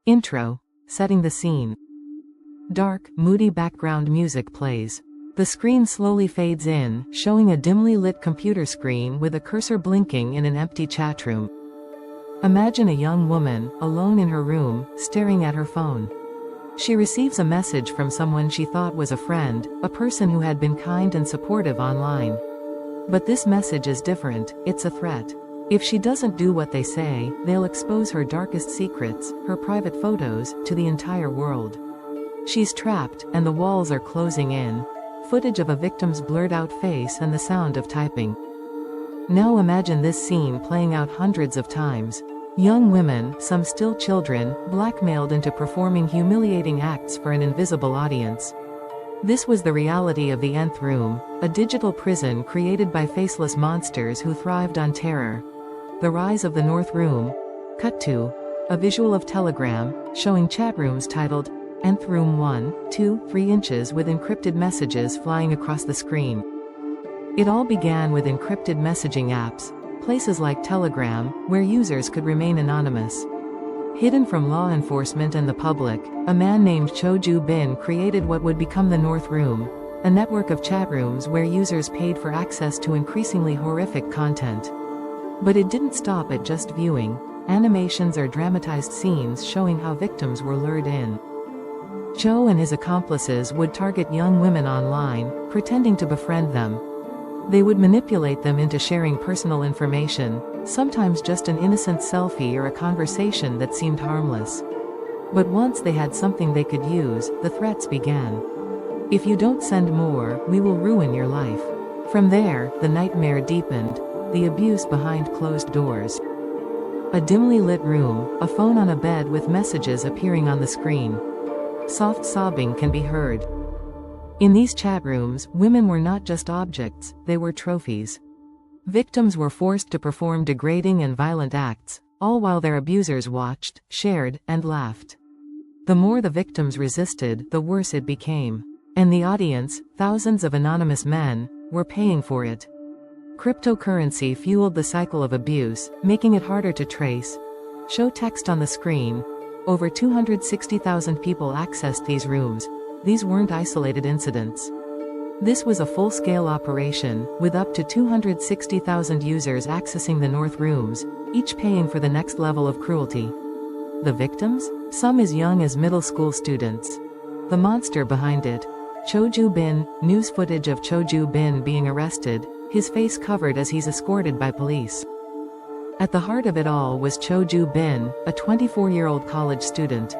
Intro. Setting the scene. Dark, moody background music plays. The screen slowly fades in, showing a dimly lit computer screen with a cursor blinking in an empty chat room. Imagine a young woman, alone in her room, staring at her phone. She receives a message from someone she thought was a friend, a person who had been kind and supportive online. But this message is different, it's a threat. If she doesn't do what they say, they'll expose her darkest secrets, her private photos, to the entire world. She's trapped, and the walls are closing in. Footage of a victim's blurred-out face and the sound of typing. Now imagine this scene playing out hundreds of times. Young women, some still children, blackmailed into performing humiliating acts for an invisible audience. This was the reality of the Nth Room, a digital prison created by faceless monsters who thrived on terror. The rise of the Nth Room. Cut to a visual of Telegram, showing chat rooms titled Nth Room 1, 2, 3 inches with encrypted messages flying across the screen. It all began with encrypted messaging apps, places like Telegram, where users could remain anonymous. Hidden from law enforcement and the public, a man named Cho Bin created what would become the Nth Room, a network of chat rooms where users paid for access to increasingly horrific content. But it didn't stop at just viewing. Animations or dramatized scenes showing how victims were lured in. Cho and his accomplices would target young women online, pretending to befriend them. They would manipulate them into sharing personal information, sometimes just an innocent selfie or a conversation that seemed harmless. But once they had something they could use, the threats began. If you don't send more, we will ruin your life. From there, the nightmare deepened, the abuse behind closed doors. A dimly lit room, a phone on a bed with messages appearing on the screen. Soft sobbing can be heard. In these chat rooms, women were not just objects, they were trophies. Victims were forced to perform degrading and violent acts, all while their abusers watched, shared, and laughed. The more the victims resisted, the worse it became. And the audience, thousands of anonymous men, were paying for it. Cryptocurrency fueled the cycle of abuse, making it harder to trace. Show text on the screen. Over 260,000 people accessed these rooms. These weren't isolated incidents. This was a full-scale operation, with up to 260,000 users accessing the Nth Rooms, each paying for the next level of cruelty. The victims? Some as young as middle school students. The monster behind it. Cho Bin. News footage of Cho Bin being arrested, his face covered as he's escorted by police. At the heart of it all was Cho Bin, a 24-year-old college student.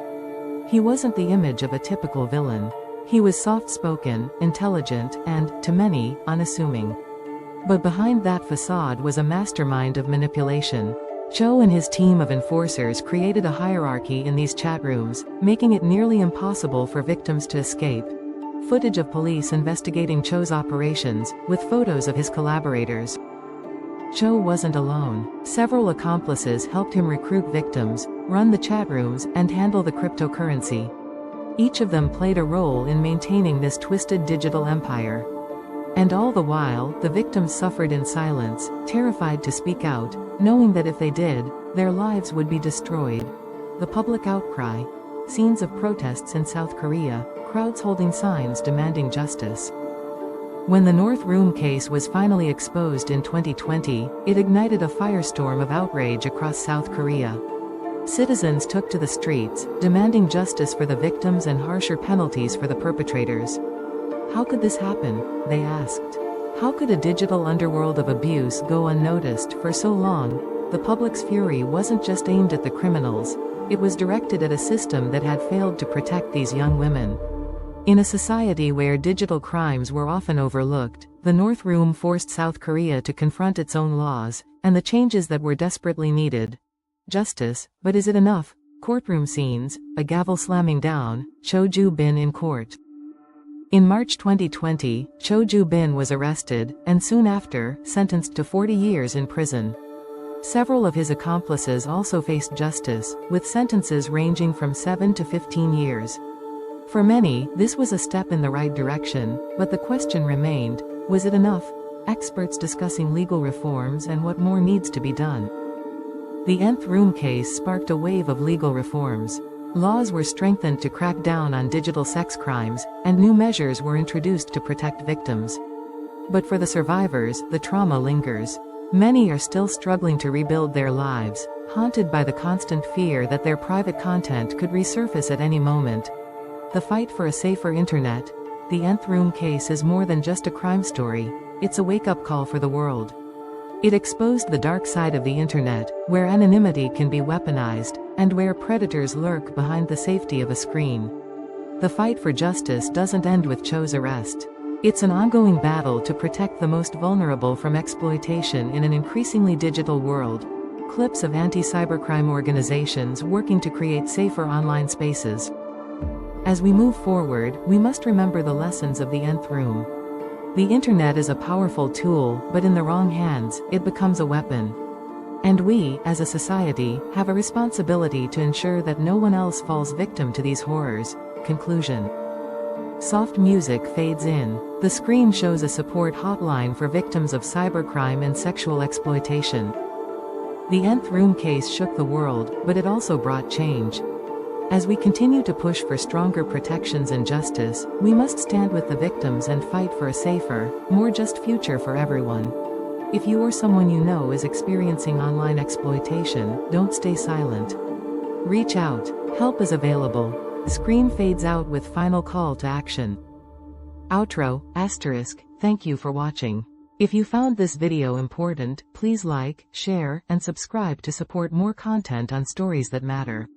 He wasn't the image of a typical villain. He was soft-spoken, intelligent, and, to many, unassuming. But behind that facade was a mastermind of manipulation. Cho and his team of enforcers created a hierarchy in these chat rooms, making it nearly impossible for victims to escape. Footage of police investigating Cho's operations, with photos of his collaborators. Cho wasn't alone. Several accomplices helped him recruit victims, run the chat rooms, and handle the cryptocurrency. Each of them played a role in maintaining this twisted digital empire. And all the while, the victims suffered in silence, terrified to speak out, knowing that if they did, their lives would be destroyed. The public outcry. Scenes of protests in South Korea, crowds holding signs demanding justice. When the Nth Room case was finally exposed in 2020, it ignited a firestorm of outrage across South Korea. Citizens took to the streets, demanding justice for the victims and harsher penalties for the perpetrators. How could this happen? They asked. How could a digital underworld of abuse go unnoticed for so long? The public's fury wasn't just aimed at the criminals, it was directed at a system that had failed to protect these young women. In a society where digital crimes were often overlooked, the Nth Room forced South Korea to confront its own laws, and the changes that were desperately needed. Justice, but is it enough? Courtroom scenes, a gavel slamming down, Cho Bin in court. In March 2020, Cho Bin was arrested, and soon after, sentenced to 40 years in prison. Several of his accomplices also faced justice, with sentences ranging from 7 to 15 years. For many, this was a step in the right direction, but the question remained, was it enough? Experts discussing legal reforms and what more needs to be done. The Nth Room case sparked a wave of legal reforms. Laws were strengthened to crack down on digital sex crimes, and new measures were introduced to protect victims. But for the survivors, the trauma lingers. Many are still struggling to rebuild their lives, haunted by the constant fear that their private content could resurface at any moment. The fight for a safer internet. The Nth Room case is more than just a crime story, it's a wake-up call for the world. It exposed the dark side of the internet, where anonymity can be weaponized, and where predators lurk behind the safety of a screen. The fight for justice doesn't end with Cho's arrest. It's an ongoing battle to protect the most vulnerable from exploitation in an increasingly digital world. Clips of anti-cybercrime organizations working to create safer online spaces. As we move forward, we must remember the lessons of the Nth Room. The internet is a powerful tool, but in the wrong hands, it becomes a weapon. And we, as a society, have a responsibility to ensure that no one else falls victim to these horrors. Conclusion. Soft music fades in. The screen shows a support hotline for victims of cybercrime and sexual exploitation. The Nth Room case shook the world, but it also brought change. As we continue to push for stronger protections and justice, we must stand with the victims and fight for a safer, more just future for everyone. If you or someone you know is experiencing online exploitation, don't stay silent. Reach out. Help is available. Screen fades out with final call to action. Outro, *, thank you for watching. If you found this video important, please like, share, and subscribe to support more content on stories that matter.